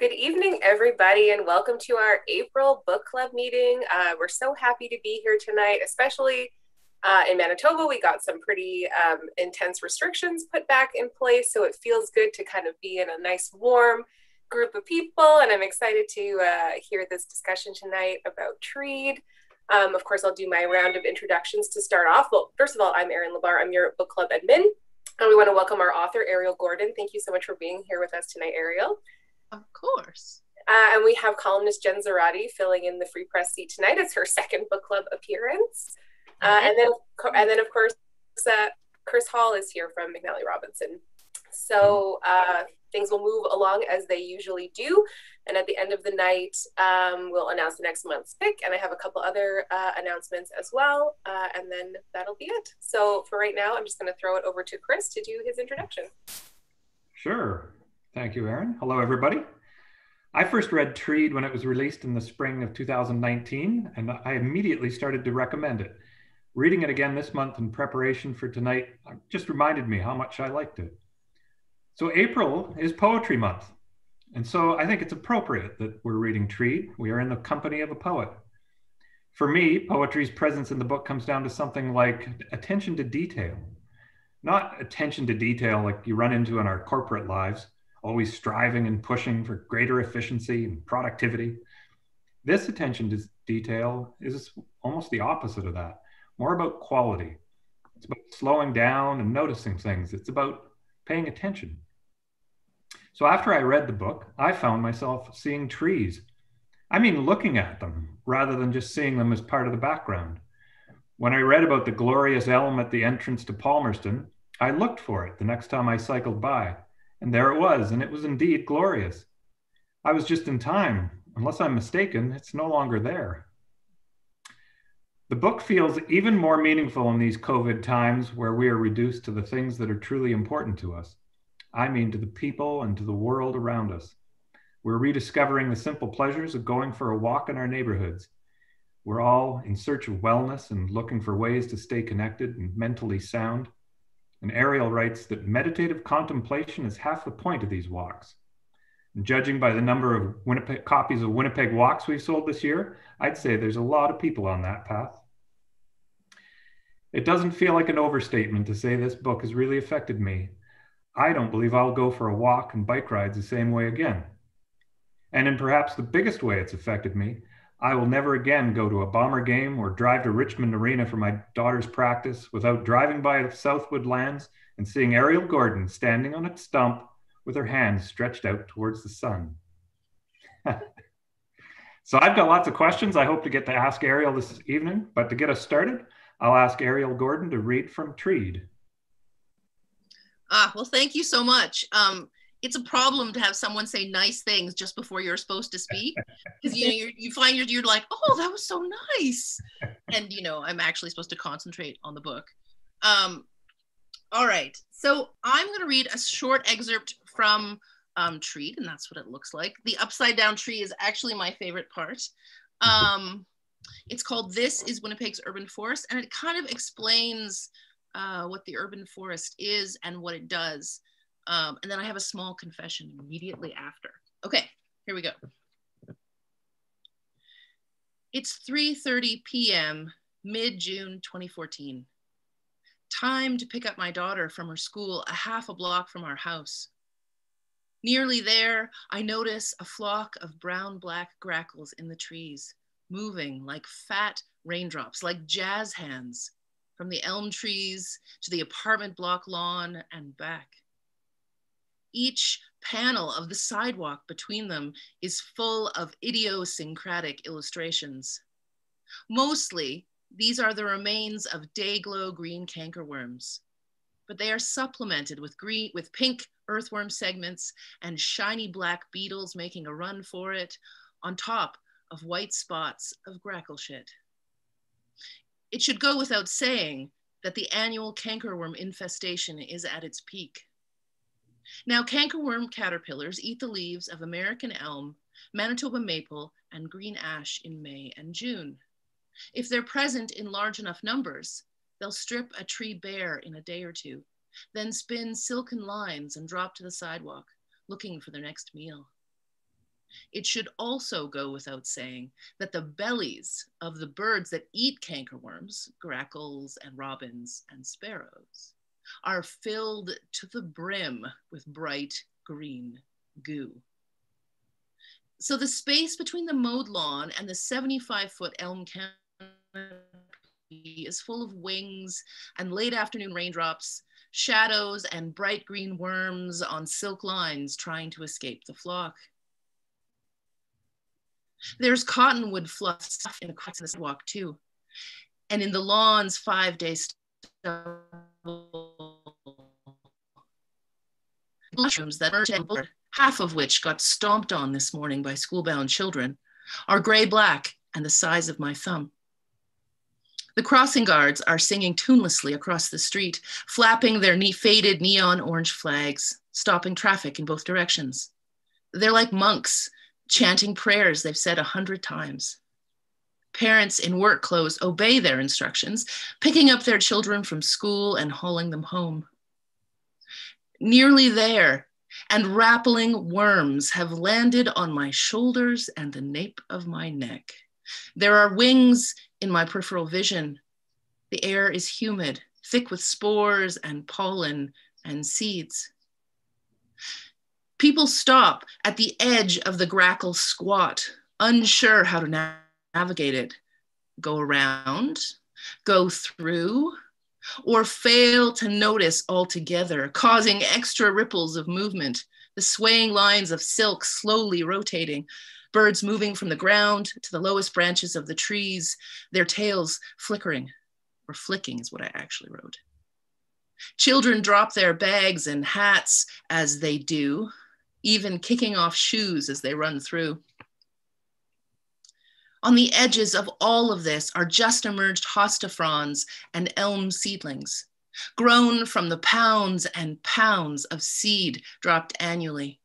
Good evening, everybody, and welcome to our April book club meeting. We're so happy to be here tonight, especially in Manitoba. We got some pretty intense restrictions put back in place, so it feels good to kind of be in a nice, warm group of people, and I'm excited to hear this discussion tonight about Treed. Of course, I'll do my round of introductions to start off. Well, first of all, I'm Erin Labar. I'm your book club admin, and we want to welcome our author, Ariel Gordon. Thank you so much for being here with us tonight, Ariel. Of course. And we have columnist Jen Zarati filling in the Free Press seat tonight. It's her second book club appearance. And then of course, Chris Hall is here from McNally Robinson. So things will move along as they usually do. And at the end of the night, we'll announce the next month's pick. And I have a couple other announcements as well. And then that'll be it. So for right now, I'm just going to throw it over to Chris to do his introduction. Sure. Thank you, Erin. Hello, everybody. I first read Treed when it was released in the spring of 2019, and I immediately started to recommend it. Reading it again this month in preparation for tonight just reminded me how much I liked it. So April is Poetry Month, and so I think it's appropriate that we're reading Treed. We are in the company of a poet. For me, poetry's presence in the book comes down to something like attention to detail. Not attention to detail like you run into in our corporate lives, always striving and pushing for greater efficiency and productivity. This attention to detail is almost the opposite of that, more about quality. It's about slowing down and noticing things. It's about paying attention. So after I read the book, I found myself seeing trees. I mean, looking at them rather than just seeing them as part of the background. When I read about the glorious elm at the entrance to Palmerston, I looked for it the next time I cycled by. And there it was, and it was indeed glorious. I was just in time. Unless I'm mistaken, it's no longer there. The book feels even more meaningful in these COVID times where we are reduced to the things that are truly important to us. I mean, to the people and to the world around us. We're rediscovering the simple pleasures of going for a walk in our neighborhoods. We're all in search of wellness and looking for ways to stay connected and mentally sound. And Ariel writes that meditative contemplation is half the point of these walks. And judging by the number of copies of Winnipeg Walks we've sold this year, I'd say there's a lot of people on that path. It doesn't feel like an overstatement to say this book has really affected me. I don't believe I'll go for a walk and bike rides the same way again. And in perhaps the biggest way it's affected me, I will never again go to a Bomber game or drive to Richmond Arena for my daughter's practice without driving by Southwood Lands and seeing Ariel Gordon standing on its stump with her hands stretched out towards the sun. So I've got lots of questions I hope to get to ask Ariel this evening, but to get us started, I'll ask Ariel Gordon to read from Treed. Well, thank you so much. It's a problem to have someone say nice things just before you're supposed to speak, because you find you're like, oh, that was so nice, and I'm actually supposed to concentrate on the book. All right, so I'm going to read a short excerpt from Treed, and that's what it looks like. The upside down tree is actually my favorite part. It's called "This is Winnipeg's Urban Forest," and it kind of explains what the urban forest is and what it does. And then I have a small confession immediately after. Okay, here we go. It's 3:30 p.m., mid-June 2014. Time to pick up my daughter from her school a half a block from our house. Nearly there, I notice a flock of brown-black grackles in the trees, moving like fat raindrops, like jazz hands, from the elm trees to the apartment block lawn and back. Each panel of the sidewalk between them is full of idiosyncratic illustrations. Mostly, these are the remains of day-glow green cankerworms, but they are supplemented with pink earthworm segments and shiny black beetles making a run for it on top of white spots of grackle shit. It should go without saying that the annual cankerworm infestation is at its peak. Now, cankerworm caterpillars eat the leaves of American elm, Manitoba maple, and green ash in May and June. If they're present in large enough numbers, they'll strip a tree bare in a day or two, then spin silken lines and drop to the sidewalk, looking for their next meal. It should also go without saying that the bellies of the birds that eat cankerworms, grackles and robins and sparrows, are filled to the brim with bright green goo. So the space between the mowed lawn and the 75-foot elm canopy is full of wings and late afternoon raindrops, shadows and bright green worms on silk lines trying to escape the flock. There's cottonwood fluff stuff in the cracks of the sidewalk too. And in the lawn's 5-day stubble, mushrooms that are half of which got stomped on this morning by school-bound children, are gray-black and the size of my thumb. The crossing guards are singing tunelessly across the street, flapping their faded neon orange flags, stopping traffic in both directions. They're like monks, chanting prayers they've said 100 times. Parents in work clothes obey their instructions, picking up their children from school and hauling them home. Nearly there, and rappling worms have landed on my shoulders and the nape of my neck. There are wings in my peripheral vision. The air is humid, thick with spores and pollen and seeds. People stop at the edge of the grackle squat, unsure how to navigate it. Go around, go through, or fail to notice altogether, causing extra ripples of movement, the swaying lines of silk slowly rotating, birds moving from the ground to the lowest branches of the trees, their tails flickering, or flicking is what I actually wrote. Children drop their bags and hats as they do, even kicking off shoes as they run through. On the edges of all of this are just emerged hosta fronds and elm seedlings, grown from the pounds and pounds of seed dropped annually.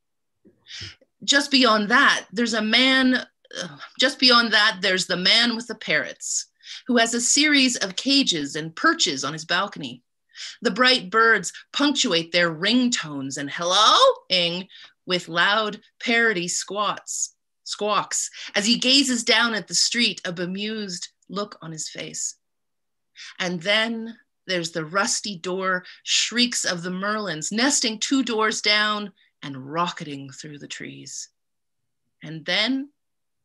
Just beyond that, there's the man with the parrots, who has a series of cages and perches on his balcony. The bright birds punctuate their ringtones and hello-ing with loud parody squawks as he gazes down at the street, a bemused look on his face. And then there's the rusty door shrieks of the merlins, nesting 2 doors down and rocketing through the trees. And then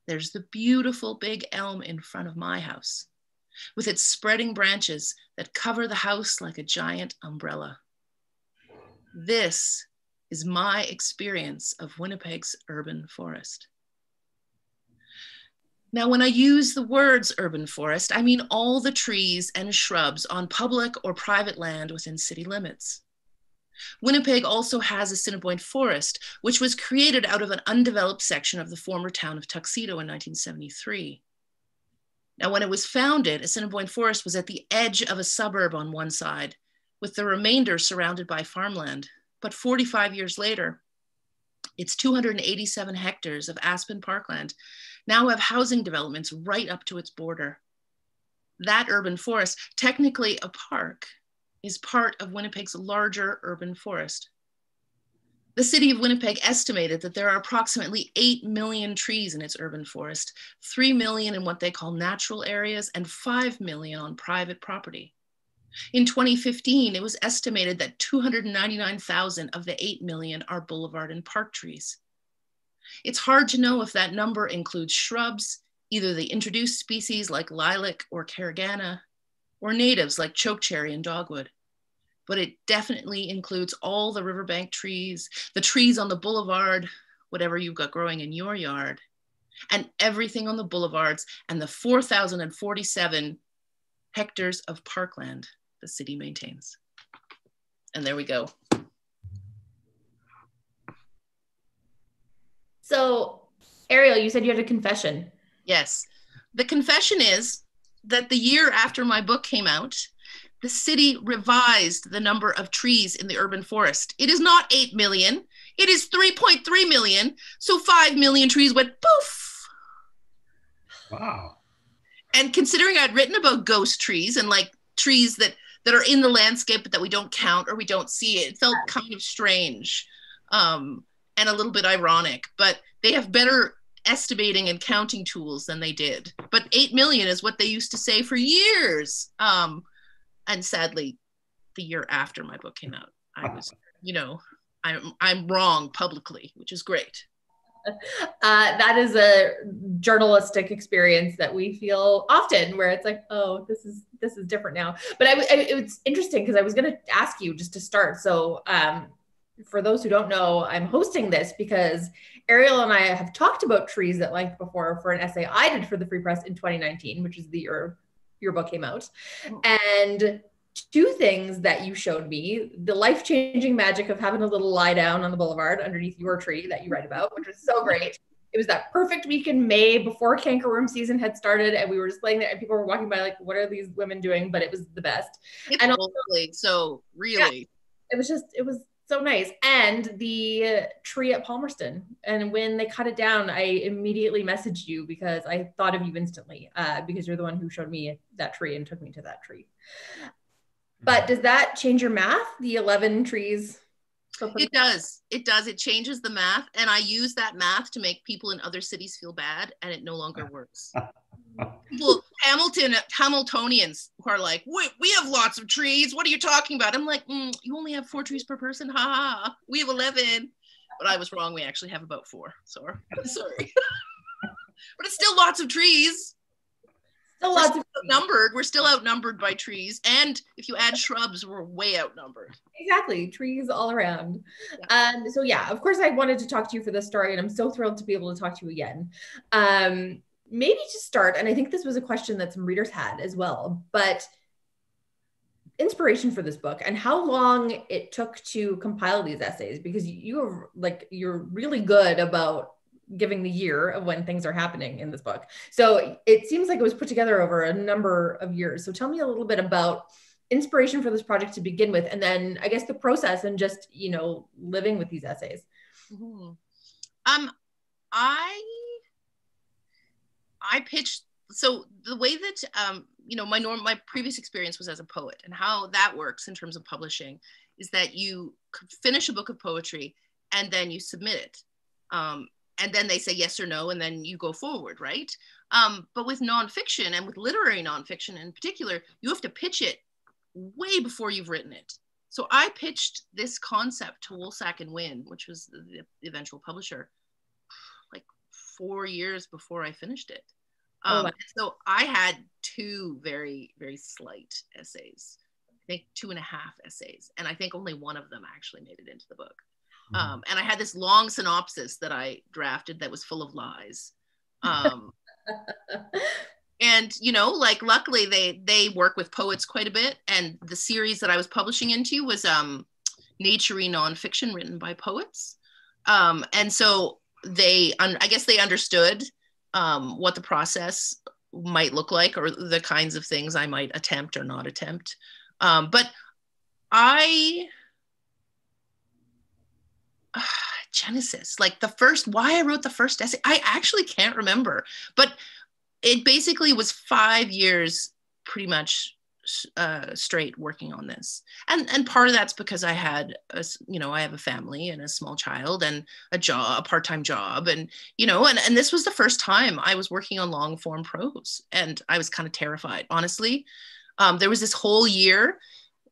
there's the beautiful big elm in front of my house, with its spreading branches that cover the house like a giant umbrella. This is my experience of Winnipeg's urban forest. Now, when I use the words urban forest, I mean all the trees and shrubs on public or private land within city limits. Winnipeg also has a Cinepoint Forest, which was created out of an undeveloped section of the former town of Tuxedo in 1973. Now, when it was founded, a Cinepoint Forest was at the edge of a suburb on one side, with the remainder surrounded by farmland. But 45 years later, its 287 hectares of aspen parkland now have housing developments right up to its border. That urban forest, technically a park, is part of Winnipeg's larger urban forest. The city of Winnipeg estimated that there are approximately 8 million trees in its urban forest, 3 million in what they call natural areas, and 5 million on private property. In 2015, it was estimated that 299,000 of the 8 million are boulevard and park trees. It's hard to know if that number includes shrubs, either the introduced species like lilac or caragana, or natives like chokecherry and dogwood. But it definitely includes all the riverbank trees, the trees on the boulevard, whatever you've got growing in your yard, and everything on the boulevards and the 4,047 hectares of parkland the city maintains. And there we go. So, Ariel, you said you had a confession. Yes. The confession is that the year after my book came out, the city revised the number of trees in the urban forest. It is not 8 million, it is 3.3 million. So 5 million trees went poof. Wow. And considering I'd written about ghost trees and like trees that are in the landscape but that we don't count or we don't see, it felt kind of strange and a little bit ironic, but they have better estimating and counting tools than they did. But 8 million is what they used to say for years. And sadly, the year after my book came out, I was, I'm wrong publicly, which is great. That is a journalistic experience that we feel often, where it's like, oh, this is different now. But it's interesting because I was going to ask you just to start. So for those who don't know, I'm hosting this because Ariel and I have talked about trees at length before for an essay I did for the Free Press in 2019, which is the year your book came out. And two things that you showed me: the life-changing magic of having a little lie down on the boulevard underneath your tree that you write about, which was so great. It was that perfect week in May before cankerworm season had started, and we were just laying there and people were walking by like, what are these women doing? But it was the best. It's and also, so really, yeah, it was so nice. And the tree at Palmerston, and when they cut it down, I immediately messaged you because I thought of you instantly, because you're the one who showed me that tree and took me to that tree. But does that change your math, the 11 trees? It does. It changes the math. And I use that math to make people in other cities feel bad, and it no longer works. People, Hamiltonians who are like, we have lots of trees. What are you talking about? I'm like, you only have 4 trees per person. Ha ha. We have 11. But I was wrong. We actually have about 4. Sorry. But it's still lots of trees. We're still outnumbered by trees, and if you add shrubs, we're way outnumbered. Exactly, trees all around. So yeah, of course I wanted to talk to you for this story, and I'm so thrilled to be able to talk to you again. Maybe to start, and I think this was a question that some readers had as well, but inspiration for this book and how long it took to compile these essays, because you're really good about giving the year of when things are happening in this book. So it seems like it was put together over a number of years. So tell me a little bit about inspiration for this project to begin with, and then I guess the process and just, living with these essays. Mm-hmm. I pitched, so the way that, my previous experience was as a poet, and how that works in terms of publishing is that you finish a book of poetry and then you submit it. And then they say yes or no, and then you go forward, right? But with nonfiction, and with literary nonfiction in particular, you have to pitch it way before you've written it. So I pitched this concept to Woolsack and Wynne, which was the eventual publisher, like 4 years before I finished it. So I had 2 very, very slight essays, I think 2.5 essays, and I think only one of them actually made it into the book. And I had this long synopsis that I drafted that was full of lies. And, luckily they work with poets quite a bit. And the series that I was publishing into was nature-y nonfiction written by poets. And so I guess they understood what the process might look like, or the kinds of things I might attempt or not attempt. But Genesis, like why I wrote the first essay, I actually can't remember, but it basically was 5 years pretty much straight working on this. And part of that's because I had I have a family and a small child and a part-time job, and and this was the first time I was working on long form prose, and I was kind of terrified, honestly. There was this whole year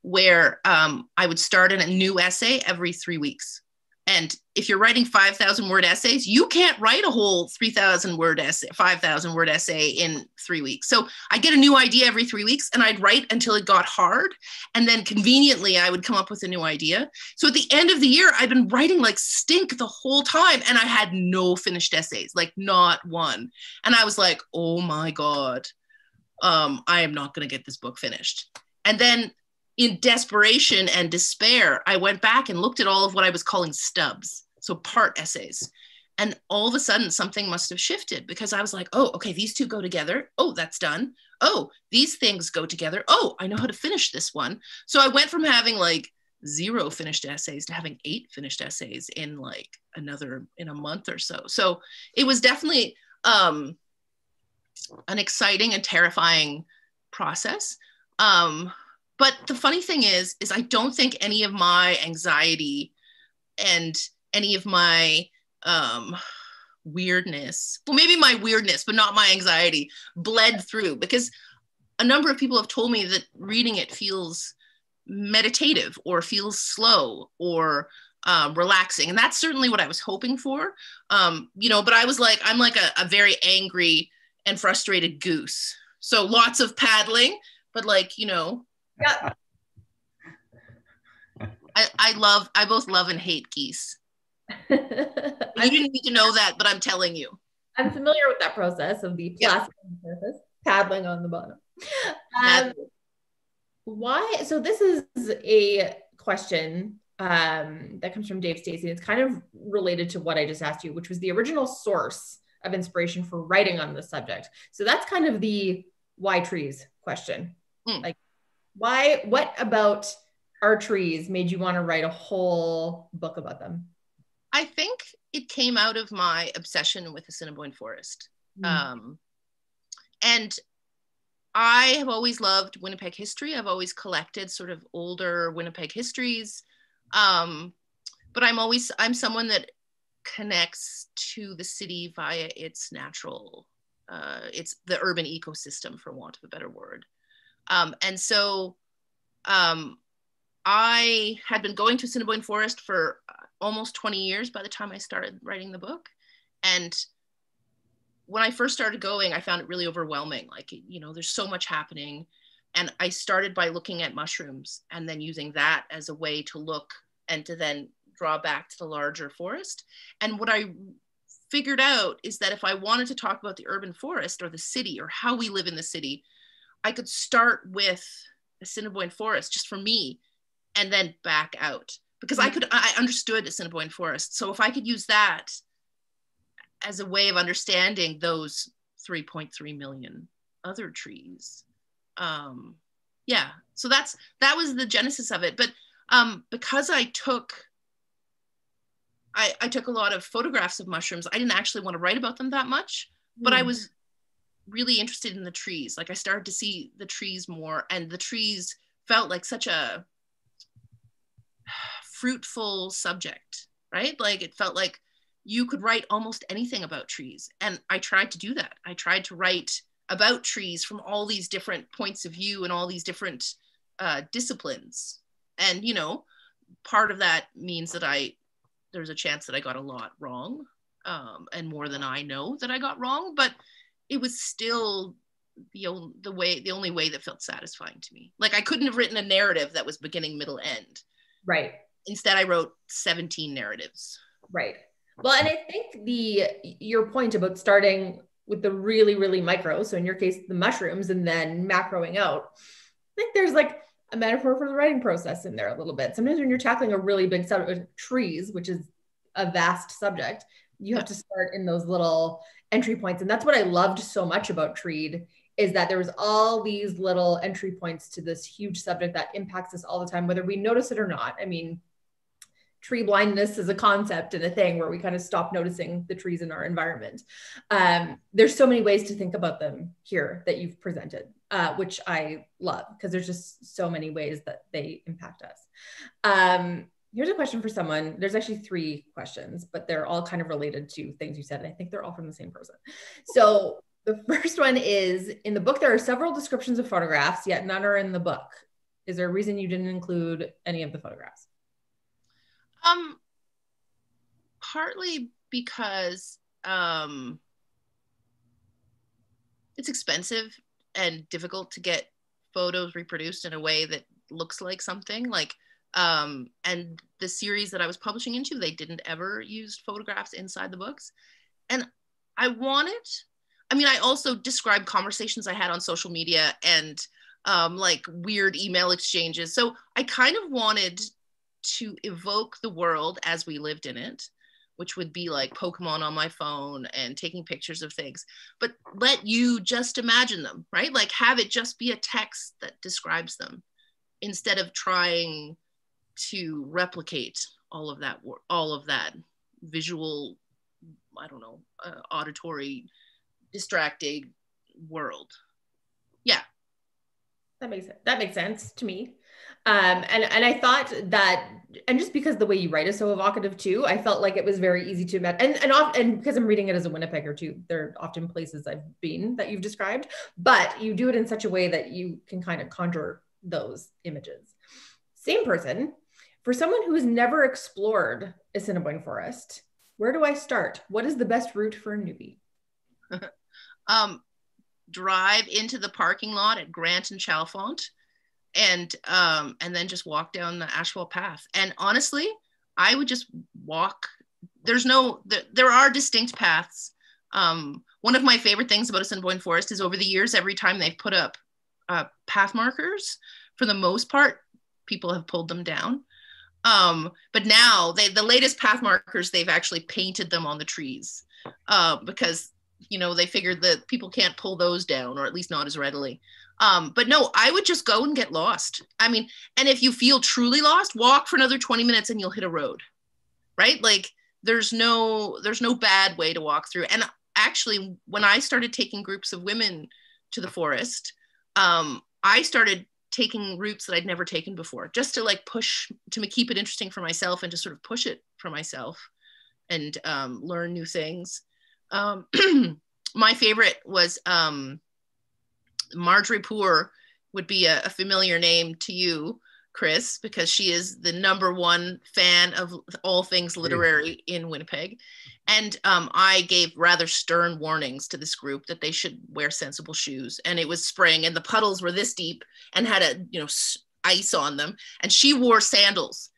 where I would start in a new essay every 3 weeks. And if you're writing 5,000 word essays, you can't write a whole 3,000 word essay, 5,000 word essay in 3 weeks. So I get a new idea every 3 weeks, and I'd write until it got hard. And then conveniently, I would come up with a new idea. So at the end of the year, I'd been writing like stink the whole time, and I had no finished essays, like not one. And I was like, oh my God, I am not going to get this book finished. And then in desperation and despair, I went back and looked at all of what I was calling stubs, so part essays. And all of a sudden, something must have shifted, because I was like, oh, okay, these 2 go together. Oh, that's done. Oh, these things go together. Oh, I know how to finish this one. So I went from having like 0 finished essays to having 8 finished essays in like in a month or so. So it was definitely an exciting and terrifying process. But the funny thing is I don't think any of my anxiety and any of my weirdness, well, maybe my weirdness, but not my anxiety, bled through, because a number of people have told me that reading it feels meditative or feels slow or relaxing. And that's certainly what I was hoping for. But I was like, I'm like a very angry and frustrated goose. So lots of paddling, but Yeah. I both love and hate geese. You didn't need to know that, but I'm telling you. I'm familiar with that process of the plastic on the surface, paddling on the bottom. Why? So this is a question that comes from Dave Stacy. It's kind of related to what I just asked you, which was the original source of inspiration for writing on this subject. So that's kind of the why trees question. Like, what about our trees made you want to write a whole book about them? I think it came out of my obsession with the Cinepoint Forest. And I have always loved Winnipeg history. I've always collected sort of older Winnipeg histories. But I'm someone that connects to the city via its natural, it's the urban ecosystem, for want of a better word. And so I had been going to Cinepoint Forest for almost 20 years by the time I started writing the book. And when I first started going, I found it really overwhelming. Like, there's so much happening. And I started by looking at mushrooms and then using that as a way to look and to then draw back to the larger forest. And what I figured out is that if I wanted to talk about the urban forest or the city or how we live in the city, I could start with the Cinepoint Forest just for me and then back out, because I understood the Cinepoint Forest. So if I could use that as a way of understanding those 3.3 million other trees. So that was the genesis of it. But because I took a lot of photographs of mushrooms, I didn't actually want to write about them that much, but I was really interested in the trees. Like, I started to see the trees more, and the trees felt like such a fruitful subject, right? Like, it felt like you could write almost anything about trees. And I tried to do that. I tried to write about trees from all these different points of view and all these different disciplines. And, part of that means that there's a chance that I got a lot wrong, and more than I know that I got wrong, but it was still the only way that felt satisfying to me. Like, I couldn't have written a narrative that was beginning, middle, end. Right. Instead, I wrote 17 narratives. Right. Well, and I think your point about starting with the really, really micro, so in your case, the mushrooms, and then macroing out, I think there's like a metaphor for the writing process in there a little bit. Sometimes when you're tackling a really big subject, trees, which is a vast subject, you have to start in those little entry points. And that's what I loved so much about Treed, is that there was all these little entry points to this huge subject that impacts us all the time, whether we notice it or not. I mean, tree blindness is a concept and a thing where we kind of stop noticing the trees in our environment. There's so many ways to think about them here that you've presented, which I love, because there's just so many ways that they impact us. Here's a question for someone. There's actually 3 questions, but they're all kind of related to things you said. And I think they're all from the same person. So the first one is, in the book, there are several descriptions of photographs, yet none are in the book. Is there a reason you didn't include any of the photographs? Partly because it's expensive and difficult to get photos reproduced in a way that looks like something. Like, and the series that I was publishing into, they didn't ever use photographs inside the books. And I also described conversations I had on social media and like weird email exchanges. So I kind of wanted to evoke the world as we lived in it, which would be like Pokemon on my phone and taking pictures of things, but let you just imagine them, right? Like, have it just be a text that describes them instead of trying to replicate all of that visual, auditory, distracting world. Yeah. That makes sense to me. And I thought that, and just because the way you write is so evocative too, I felt like it was very easy to imagine. And because I'm reading it as a Winnipegger too, there are often places I've been that you've described, but you do it in such a way that you can kind of conjure those images. Same person, for someone who has never explored a Cinepoint Forest, where do I start? What is the best route for a newbie? Drive into the parking lot at Grant and Chalfont, and then just walk down the asphalt path. And honestly, I would just walk. There are distinct paths. One of my favorite things about a Cinepoint Forest is over the years, every time they've put up path markers, for the most part, people have pulled them down. But now the latest path markers, they've actually painted them on the trees because, they figured that people can't pull those down, or at least not as readily. But no, I would just go and get lost. I mean, and if you feel truly lost, walk for another 20 minutes and you'll hit a road, right? Like there's no bad way to walk through. And actually, when I started taking groups of women to the forest, I started taking routes that I'd never taken before, just to keep it interesting for myself and to sort of push it for myself and learn new things. My favorite was Marjorie Poor would be a familiar name to you, Chris, because she is the #1 fan of all things literary in Winnipeg. And I gave rather stern warnings to this group that they should wear sensible shoes. And it was spring and the puddles were this deep and had ice on them. And she wore sandals.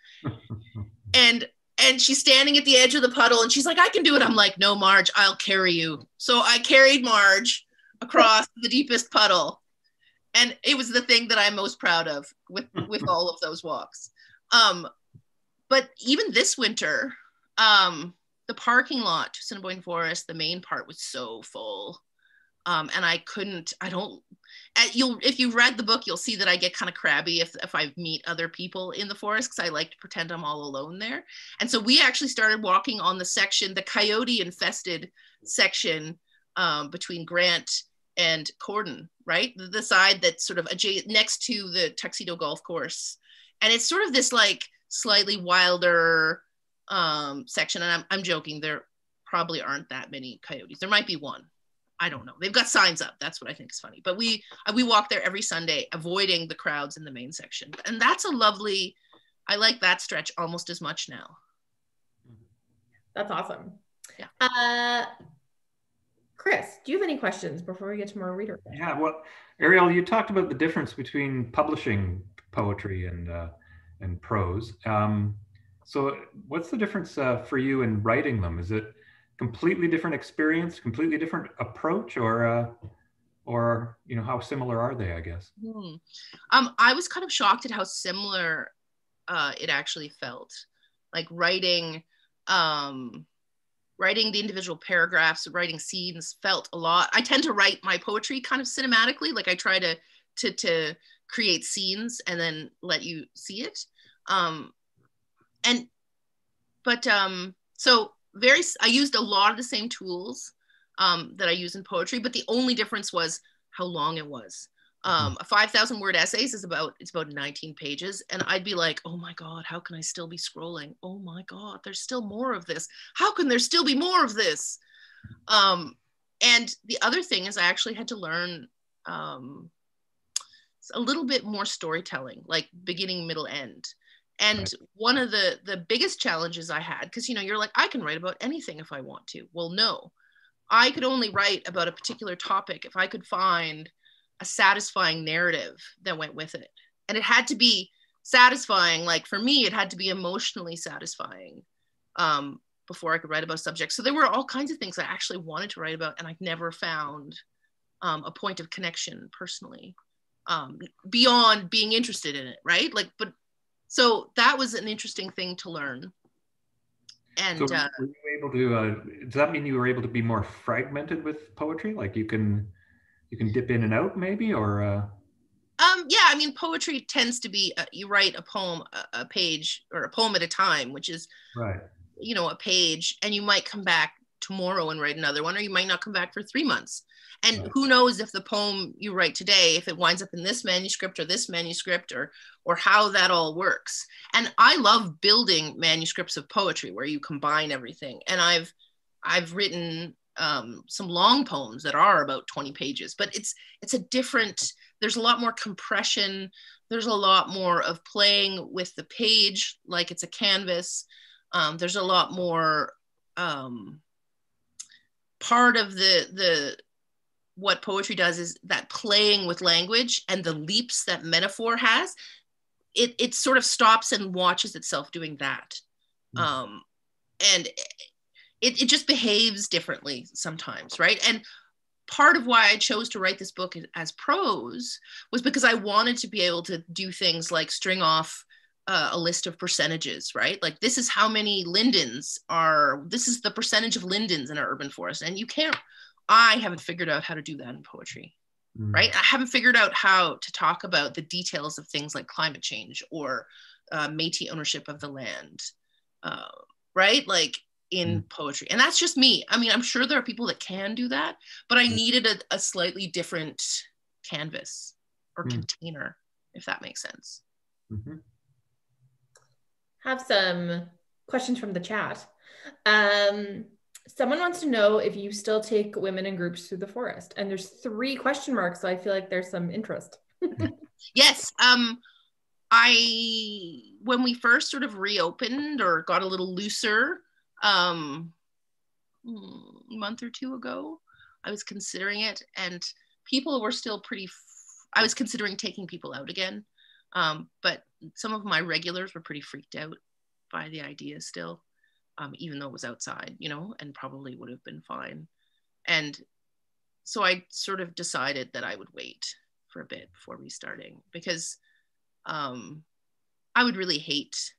And she's standing at the edge of the puddle and she's like, I can do it. I'm like, no, Marge, I'll carry you. So I carried Marge across the deepest puddle. And it was the thing that I'm most proud of with all of those walks. But even this winter, the parking lot to Cinepoint Forest, the main part was so full. And if you've read the book, you'll see that I get kind of crabby if I meet other people in the forest, because I like to pretend I'm all alone there. And so we actually started walking on the coyote infested section between Grant and Cordon, right? The side that's sort of next to the Tuxedo Golf Course. And it's sort of this like slightly wilder section. And I'm joking, there probably aren't that many coyotes. There might be one. I don't know. They've got signs up. That's what I think is funny. But we walk there every Sunday, avoiding the crowds in the main section. And that's I like that stretch almost as much now. That's awesome. Yeah. Chris, do you have any questions before we get to more reader questions? Yeah, well, Ariel, you talked about the difference between publishing poetry and prose. So what's the difference for you in writing them? Is it completely different experience, completely different approach, or how similar are they, I guess? I was kind of shocked at how similar it actually felt. Like writing the individual paragraphs, writing scenes felt a lot. I tend to write my poetry kind of cinematically. Like I try to create scenes and then let you see it. I used a lot of the same tools that I use in poetry, but the only difference was how long it was. A 5,000 word essays is about 19 pages. And I'd be like, oh my God, how can I still be scrolling? Oh my God, there's still more of this. How can there still be more of this? And the other thing is I actually had to learn a little bit more storytelling, like beginning, middle, end. And one of the biggest challenges I had, because, you're like, I can write about anything if I want to. Well, no, I could only write about a particular topic if I could find a satisfying narrative that went with it. And it had to be satisfying. Like for me, it had to be emotionally satisfying before I could write about subjects. So there were all kinds of things I actually wanted to write about, and I never found a point of connection personally beyond being interested in it, right? So that was an interesting thing to learn. And so were you able to, does that mean you were able to be more fragmented with poetry? Like you can dip in and out maybe, or? Yeah, I mean, poetry tends to be, you write a poem, a page, or a poem at a time, which is, right. A page, and you might come back tomorrow and write another one, or you might not come back for 3 months. And who knows if the poem you write today, if it winds up in this manuscript or this manuscript, or how that all works. And I love building manuscripts of poetry where you combine everything. And I've written some long poems that are about 20 pages, but it's a different, there's a lot more compression. There's a lot more of playing with the page like it's a canvas. There's a lot more part of the what poetry does is that playing with language and the leaps that metaphor has, it sort of stops and watches itself doing that. And it just behaves differently sometimes, right? And part of why I chose to write this book as prose was because I wanted to be able to do things like string off a list of percentages, right? Like this is how many lindens this is the percentage of lindens in our urban forest. And I haven't figured out how to do that in poetry, right? I haven't figured out how to talk about the details of things like climate change or Métis ownership of the land, right? Like in poetry. And that's just me. I mean, I'm sure there are people that can do that, but I needed a slightly different canvas or container, if that makes sense. Have some questions from the chat. Someone wants to know if you still take women in groups through the forest, and there's 3 question marks, so I feel like there's some interest. Yes. When we first sort of reopened or got a little looser, a month or 2 ago, I was considering it, and people were still I was considering taking people out again. But some of my regulars were pretty freaked out by the idea still. Even though it was outside, and probably would have been fine. And so I sort of decided that I would wait for a bit before restarting, because I would really hate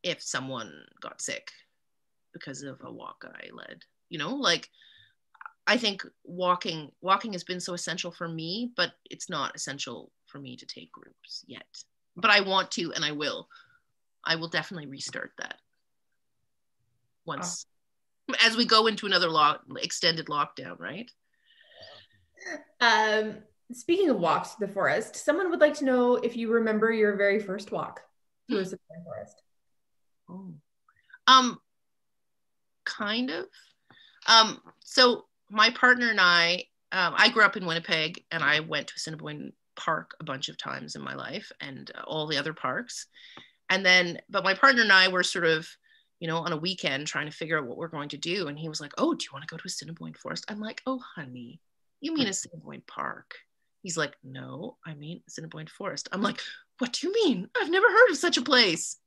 if someone got sick because of a walk I led, like I think walking has been so essential for me, but it's not essential for me to take groups yet. But I want to, and I will definitely restart that once, as we go into another extended lockdown, right? Speaking of walks to the forest, someone would like to know if you remember your very first walk through a Cinepoint Forest. Kind of. So my partner and I grew up in Winnipeg, and I went to Cinepoint Park a bunch of times in my life, and all the other parks. But my partner and I were sort of, on a weekend trying to figure out what we're going to do. And he was like, oh, do you want to go to a Cinepoint Forest? I'm like, oh, honey, you mean a Cinepoint Park? He's like, no, I mean Cinepoint Forest. I'm like, what do you mean? I've never heard of such a place.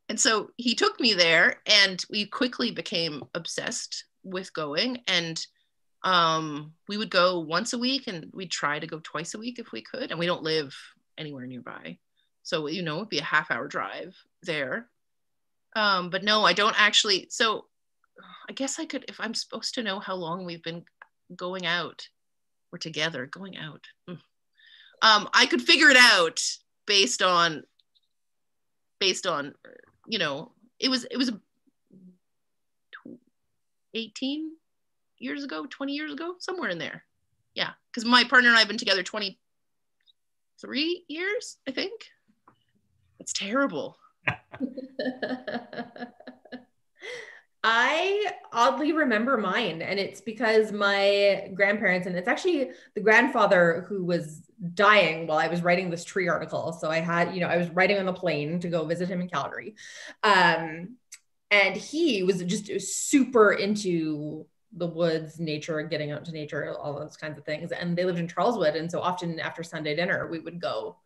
And so he took me there, and we quickly became obsessed with going. And we would go once a week, and we'd try to go twice a week if we could. And we don't live anywhere nearby. So, it'd be a half-hour drive there. But no, I don't actually. So I guess I could, if I'm supposed to know how long we've been going out or together going out, I could figure it out based on, it was 18 years ago, 20 years ago, somewhere in there. Yeah. Because my partner and I have been together 23 years, I think. It's terrible. I oddly remember mine, and it's because my grandparents, and it's actually the grandfather who was dying while I was writing this tree article. So I had, I was writing on the plane to go visit him in Calgary. And he was just super into the woods, nature, getting out into nature, all those kinds of things. And they lived in Charleswood. And so often after Sunday dinner, we would go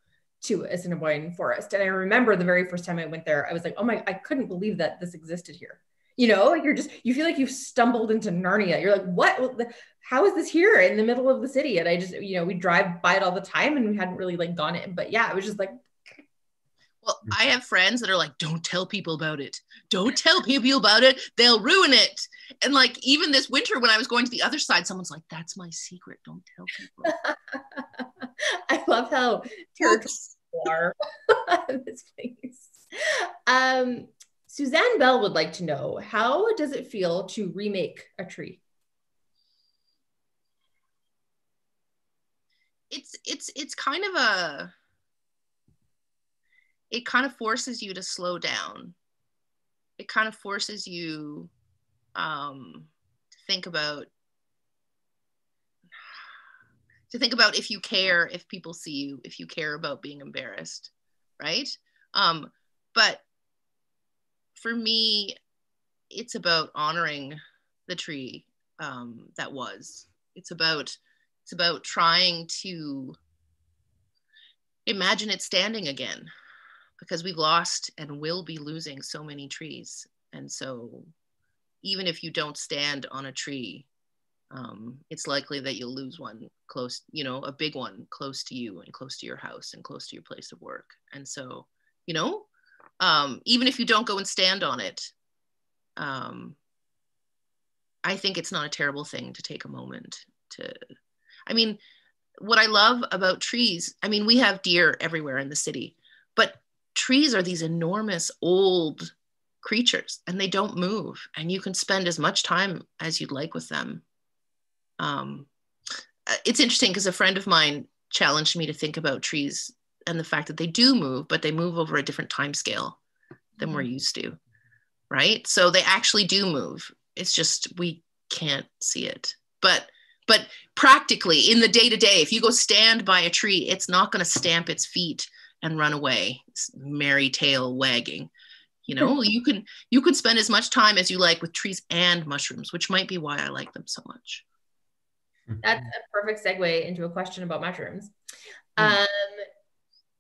to a Cinepoint Forest. And I remember the very first time I went there, I was like, oh my, I couldn't believe that this existed here. Like you feel like you've stumbled into Narnia. You're like, what, how is this here in the middle of the city? And I just, we drive by it all the time, and we hadn't really gone in, but yeah, it was just like. Well, I have friends that are like, don't tell people about it. Don't tell people about it. They'll ruin it. And even this winter when I was going to the other side, someone's like, that's my secret. Don't tell people. I love how territorial you are in this place. Suzanne Bell would like to know, how does it feel to remake a tree? It's kind of it kind of forces you to slow down. It kind of forces you to think about if you care, if people see you, if you care about being embarrassed, right? But for me, it's about honoring the tree that was. It's about trying to imagine it standing again, because we've lost and will be losing so many trees. And so even if you don't stand on a tree, it's likely that you'll lose one close, a big one close to you and close to your house and close to your place of work. And so, even if you don't go and stand on it, I think it's not a terrible thing to take a moment to, what I love about trees, we have deer everywhere in the city, but trees are these enormous old creatures and they don't move, and you can spend as much time as you'd like with them. It's interesting because a friend of mine challenged me to think about trees and the fact that they do move, but they move over a different time scale than we're used to, right? So they actually do move. It's just we can't see it. But practically in the day-to-day, if you go stand by a tree, it's not going to stamp its feet and run away, merry tail wagging. You can spend as much time as you like with trees and mushrooms, which might be why I like them so much. That's a perfect segue into a question about mushrooms.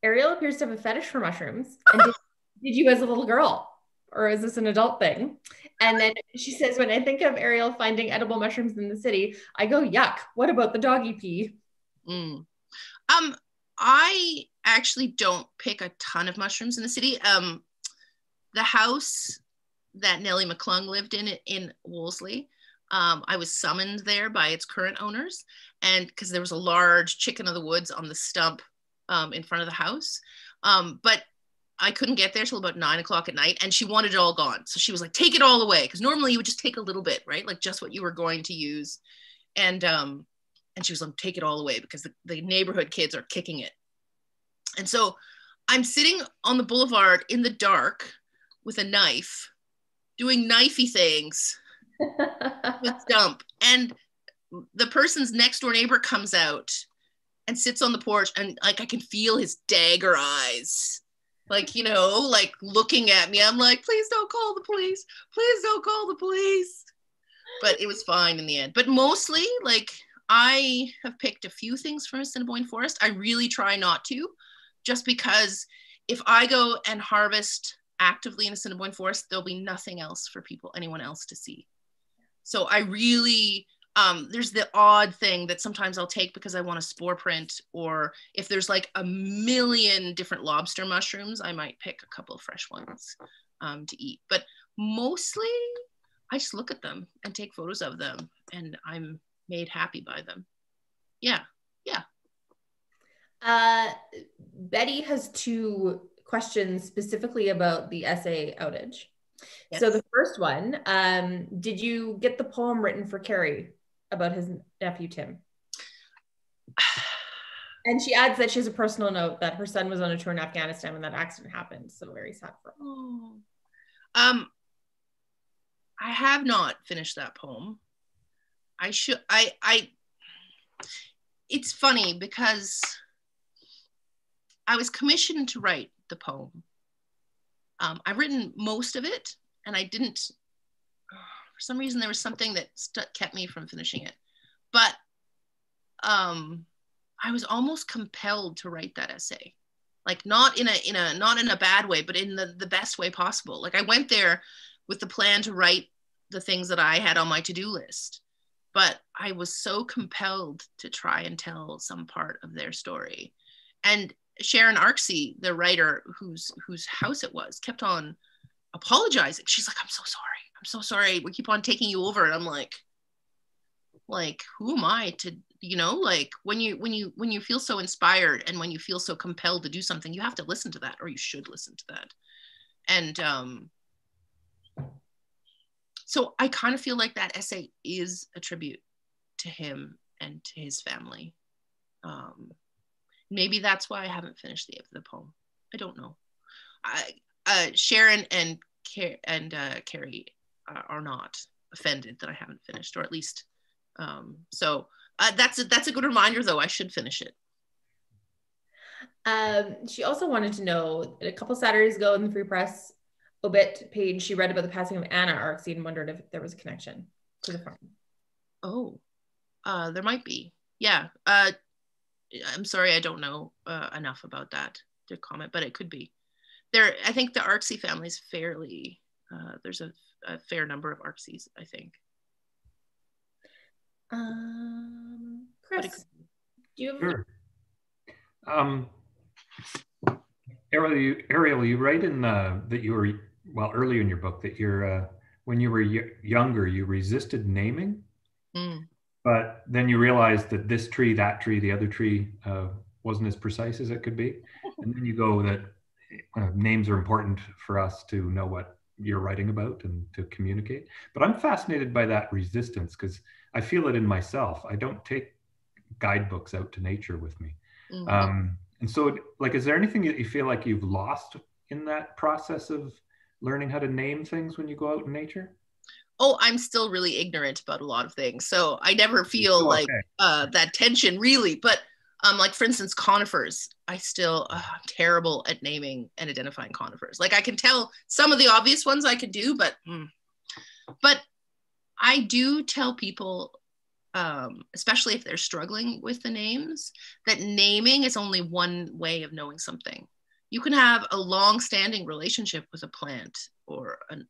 Ariel appears to have a fetish for mushrooms. And did you as a little girl, or is this an adult thing? And then she says, when I think of Ariel finding edible mushrooms in the city, I go, yuck, what about the doggy pee? I actually don't pick a ton of mushrooms in the city. The house that Nellie McClung lived in Wolseley, I was summoned there by its current owners, and because there was a large chicken of the woods on the stump in front of the house. But I couldn't get there till about 9 o'clock at night, and she wanted it all gone. So she was like, take it all away. Because normally you would just take a little bit, right? Like just what you were going to use. And she was like, take it all away because the neighborhood kids are kicking it. And so I'm sitting on the boulevard in the dark with a knife, doing knifey things with Stump. And the person's next door neighbor comes out and sits on the porch, and like I can feel his dagger eyes. Like, like looking at me. I'm like, please don't call the police. Please don't call the police. But it was fine in the end. But mostly, like, I have picked a few things from Cinepoint Forest. I really try not to, just because if I go and harvest actively in a Cinepoint Forest, there'll be nothing else for anyone else to see. So I really, there's the odd thing that sometimes I'll take because I want a spore print, or if there's like a million different lobster mushrooms, I might pick a couple of fresh ones to eat. But mostly I just look at them and take photos of them, and I'm made happy by them. Yeah. Betty has two questions specifically about the essay outage. Yes. So the first one, did you get the poem written for Carrie about his nephew, Tim? And she adds that she has a personal note that her son was on a tour in Afghanistan when that accident happened. So very sad for her. I have not finished that poem. I should, it's funny because I was commissioned to write the poem. I've written most of it, and I didn't, for some reason, there was something that kept me from finishing it. But I was almost compelled to write that essay, like not in a bad way, but in the best way possible. Like I went there with the plan to write the things that I had on my to-do list, but I was so compelled to try and tell some part of their story. And Sharon Arksey, the writer whose house it was, kept on apologizing. She's like, I'm so sorry. We keep on taking you over. And I'm like, who am I to, like when you feel so inspired and when you feel so compelled to do something, you have to listen to that, or you should listen to that. And So I kind of feel like that essay is a tribute to him and to his family. Maybe that's why I haven't finished the poem. I don't know. Sharon and Carrie are not offended that I haven't finished, or at least so that's a good reminder, though. I should finish it. She also wanted to know, a couple Saturdays ago in the Free Press obit page, she read about the passing of Anna Arksey and wondered if there was a connection to the farm. Oh, there might be. Yeah. I'm sorry, I don't know enough about that to comment, but it could be. I think the Arksey family is fairly, there's a fair number of Arkseys, I think. Chris, do you have... Sure. Ariel, you write in that you were, well, earlier in your book, that you're, when you were younger, you resisted naming, but then you realized that this tree, that tree, the other tree wasn't as precise as it could be. And then you go that names are important for us to know what you're writing about and to communicate. But I'm fascinated by that resistance because I feel it in myself. I don't take guidebooks out to nature with me. And so, like, is there anything that you feel like you've lost in that process of learning how to name things when you go out in nature? Oh, I'm still really ignorant about a lot of things. So I never feel like that tension really. But like, for instance, conifers, I'm terrible at naming and identifying conifers. Like, I can tell some of the obvious ones I could do, but I do tell people, especially if they're struggling with the names, that naming is only one way of knowing something. You can have a long-standing relationship with a plant or an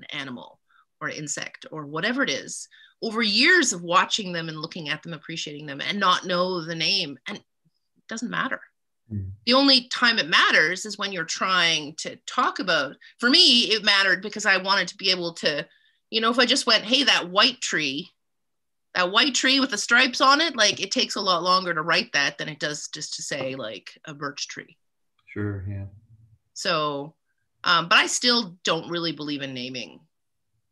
animal or an insect or whatever it is over years of watching them and looking at them, appreciating them, and not know the name, and it doesn't matter. The only time it matters is when you're trying to talk about. For me, it mattered because I wanted to be able to, if I just went, hey, that white tree with the stripes on it, like, it takes a lot longer to write that than it does just to say, like, a birch tree. Sure, yeah. So, but I still don't really believe in naming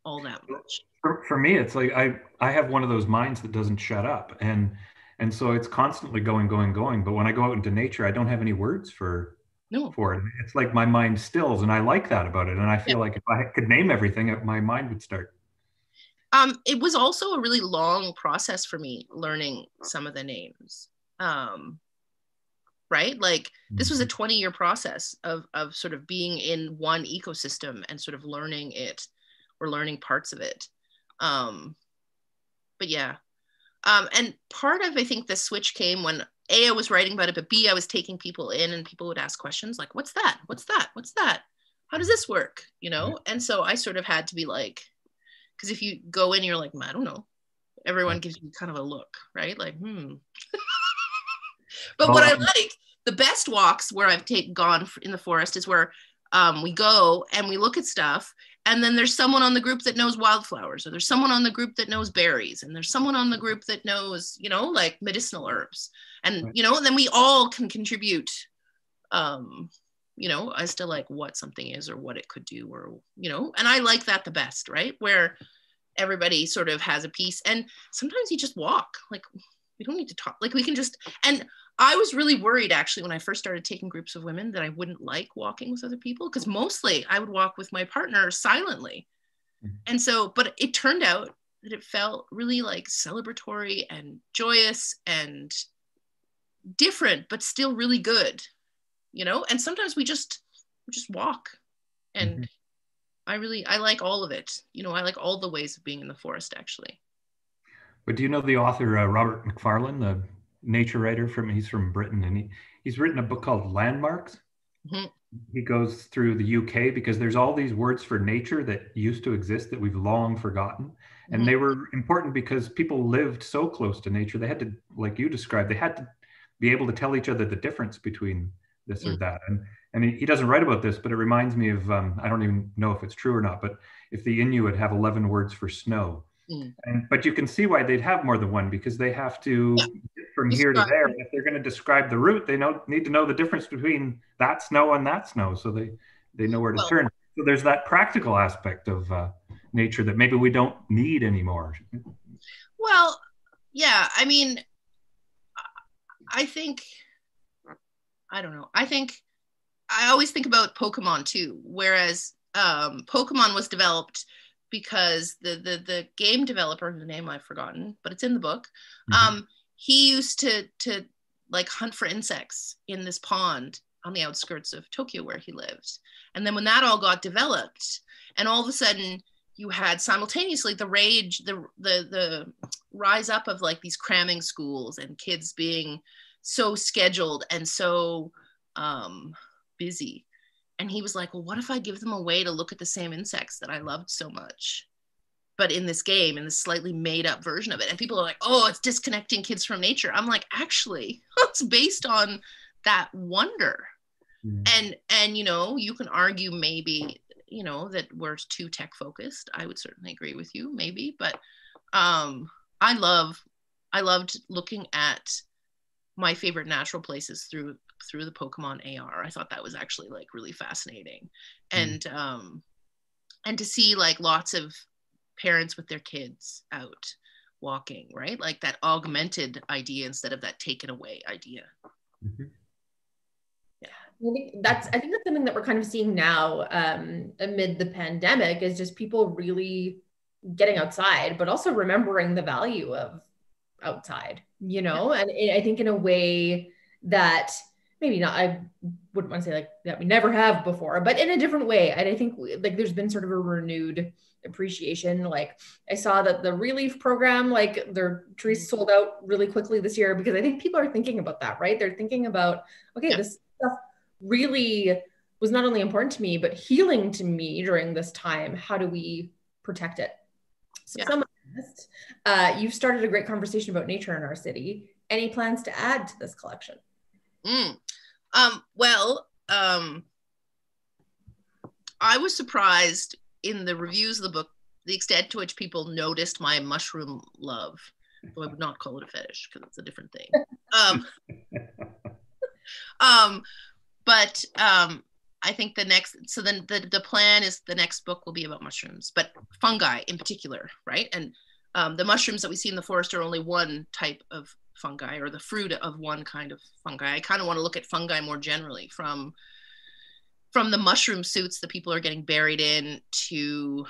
all that much. For me, it's like I have one of those minds that doesn't shut up, and so it's constantly going. But when I go out into nature, I don't have any words for it. It's like my mind stills, and I like that about it. And I feel like if I could name everything, my mind would start. It was also a really long process for me learning some of the names. Right? Like, this was a 20-year process of sort of being in one ecosystem and sort of learning it or learning parts of it. But yeah. And part of, I think, the switch came when A, I was writing about it, but B, I was taking people in and people would ask questions like, what's that? What's that? What's that? How does this work? And so I sort of had to be like, because if you go in, you're like, I don't know. Everyone gives you kind of a look, right? Like, But what I like, the best walks where I've gone in the forest is where we go and we look at stuff, and then there's someone on the group that knows wildflowers, or there's someone on the group that knows berries, and there's someone on the group that knows, like, medicinal herbs, and and then we all can contribute, as to, like, what something is or what it could do, or and I like that the best, right? Where everybody sort of has a piece, and sometimes you just walk, like, we don't need to talk, like, we can just. And I was really worried, actually, when I first started taking groups of women, that I wouldn't like walking with other people, because mostly I would walk with my partner silently. And so, but it turned out that it felt really, like, celebratory and joyous and different, but still really good, and sometimes we just walk, and I like all of it. I like all the ways of being in the forest, actually. But do you know the author, Robert Mcfarland, the nature writer he's from Britain, and he's written a book called Landmarks. He goes through the UK because there's all these words for nature that used to exist that we've long forgotten. And they were important because people lived so close to nature. They had to, like you described, they had to be able to tell each other the difference between this or that. And he doesn't write about this, but it reminds me of, I don't even know if it's true or not, but if the Inuit have 11 words for snow. But you can see why they'd have more than one, because they have to get from here to there. If they're going to describe the route, they need to know the difference between that snow and that snow, so they know where to turn. So there's that practical aspect of nature that maybe we don't need anymore? Well, yeah, I mean, I think, I don't know. I think, I always think about Pokemon too, whereas Pokemon was developed because the game developer, whose name I've forgotten, but it's in the book, he used to like hunt for insects in this pond on the outskirts of Tokyo where he lived. And then when that all got developed, and all of a sudden you had simultaneously the rise up of like these cramming schools and kids being so scheduled and so busy. And he was like, well, what if I give them a way to look at the same insects that I loved so much, but in this game, in this slightly made up version of it? And people are like, oh, it's disconnecting kids from nature. I'm like, actually, it's based on that wonder. And you know, you can argue maybe, you know, that we're too tech focused. I would certainly agree with you, maybe, but I loved looking at my favorite natural places through the Pokemon AR. I thought that was actually like really fascinating. And to see like lots of parents with their kids out walking, right? Like that augmented idea instead of that taken away idea. I think that's something that we're kind of seeing now amid the pandemic, is just people really getting outside, but also remembering the value of outside, you know? And I think in a way that maybe not, I wouldn't want to say like that we never have before, but in a different way. And I think like there's been sort of a renewed appreciation. Like I saw that the relief program, like their trees sold out really quickly this year, because I think people are thinking about that, right? They're thinking about, okay, this stuff really was not only important to me, but healing to me during this time. How do we protect it? So you've started a great conversation about nature in our city. Any plans to add to this collection? I was surprised in the reviews of the book, the extent to which people noticed my mushroom love. Though I would not call it a fetish because it's a different thing. But I think the plan is the next book will be about mushrooms, but fungi in particular, right? And the mushrooms that we see in the forest are only one type of fungi, or the fruit of one kind of fungi. I kind of want to look at fungi more generally, from the mushroom suits that people are getting buried in to,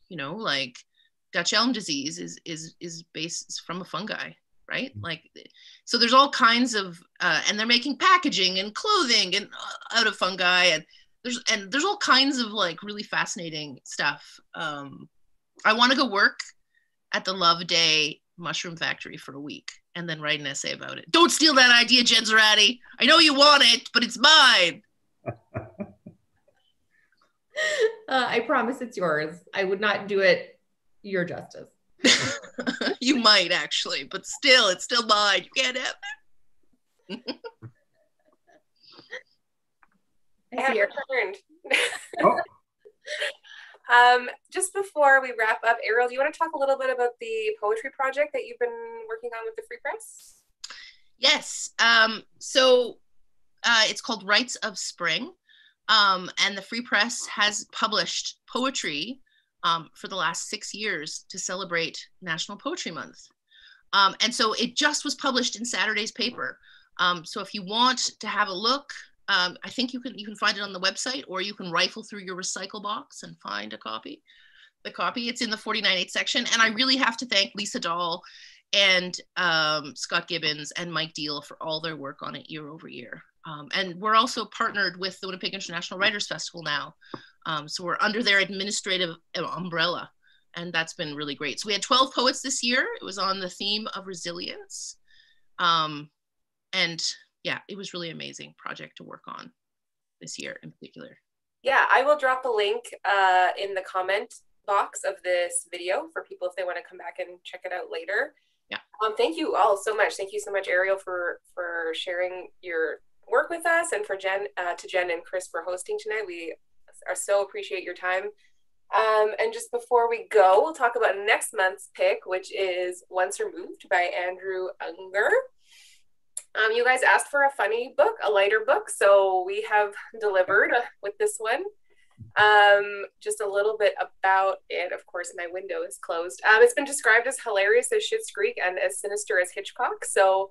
you know, like Dutch elm disease is based from a fungi, right? Like, so there's all kinds of, and they're making packaging and clothing and out of fungi, and there's all kinds of like really fascinating stuff. I want to go work at the Loveday mushroom factory for a week and then write an essay about it. Don't steal that idea, Jen Zarati. I know you want it, but it's mine. I promise it's yours. I would not do it your justice. You might actually, but still, it's still mine. You can't have it. I have returned. Just before we wrap up, Ariel, do you want to talk a little bit about the poetry project that you've been working on with the Free Press? Yes. So it's called Rites of Spring. And the Free Press has published poetry for the last 6 years to celebrate National Poetry Month. And so it just was published in Saturday's paper. So if you want to have a look, I think you can find it on the website, or you can rifle through your recycle box and find a copy. It's in the 49.8 section. And I really have to thank Lisa Dahl and Scott Gibbons and Mike Deal for all their work on it year over year. And we're also partnered with the Winnipeg International Writers Festival now. So we're under their administrative umbrella, and that's been really great. So we had 12 poets this year. It was on the theme of resilience. And yeah, it was really amazing project to work on this year in particular. Yeah, I will drop a link in the comment box of this video for people if they want to come back and check it out later. Yeah. Thank you all so much. Thank you so much, Ariel, for sharing your work with us, and for Jen and Chris for hosting tonight. We are so appreciate your time. And just before we go, we'll talk about next month's pick, which is Once Removed by Andrew Unger. You guys asked for a funny book, a lighter book, so we have delivered with this one. Just a little bit about it. Of course, my window is closed. It's been described as hilarious as Schitt's Creek and as sinister as Hitchcock. So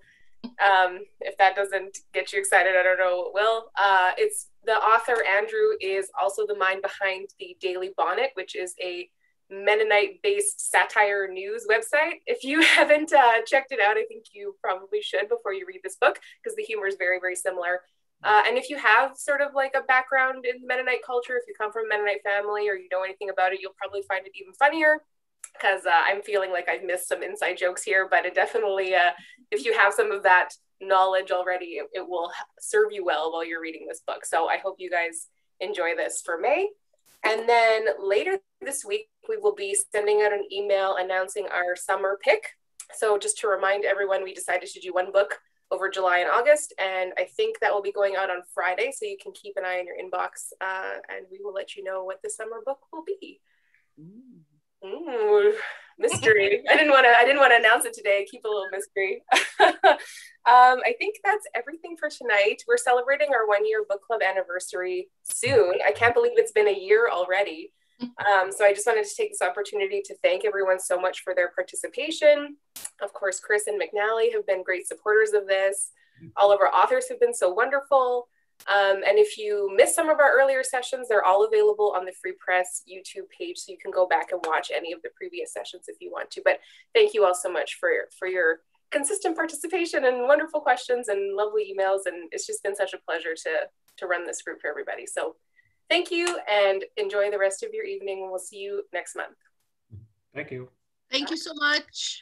if that doesn't get you excited, I don't know what will. It's the author, Andrew, is also the mind behind the Daily Bonnet, which is a Mennonite-based satire news website. If you haven't checked it out, I think you probably should before you read this book, because the humor is very, very similar. And if you have sort of like a background in Mennonite culture, if you come from a Mennonite family or you know anything about it, you'll probably find it even funnier, because I'm feeling like I've missed some inside jokes here, but it definitely, if you have some of that knowledge already, it will serve you well while you're reading this book. So I hope you guys enjoy this for May. And then later this week, we will be sending out an email announcing our summer pick. So just to remind everyone, we decided to do one book over July and August, and I think that will be going out on Friday, so you can keep an eye on your inbox, and we will let you know what the summer book will be. Ooh, mystery. I didn't want to announce it today. Keep a little mystery. I think that's everything for tonight. We're celebrating our 1-year book club anniversary soon. I can't believe it's been a year already. So I just wanted to take this opportunity to thank everyone so much for their participation. Of course, Chris and McNally have been great supporters of this. All of our authors have been so wonderful. And if you missed some of our earlier sessions, they're all available on the Free Press YouTube page, so you can go back and watch any of the previous sessions if you want to. But thank you all so much for your consistent participation and wonderful questions and lovely emails. And it's just been such a pleasure to run this group for everybody. So thank you, and enjoy the rest of your evening. We'll see you next month. Thank you. Thank you so much.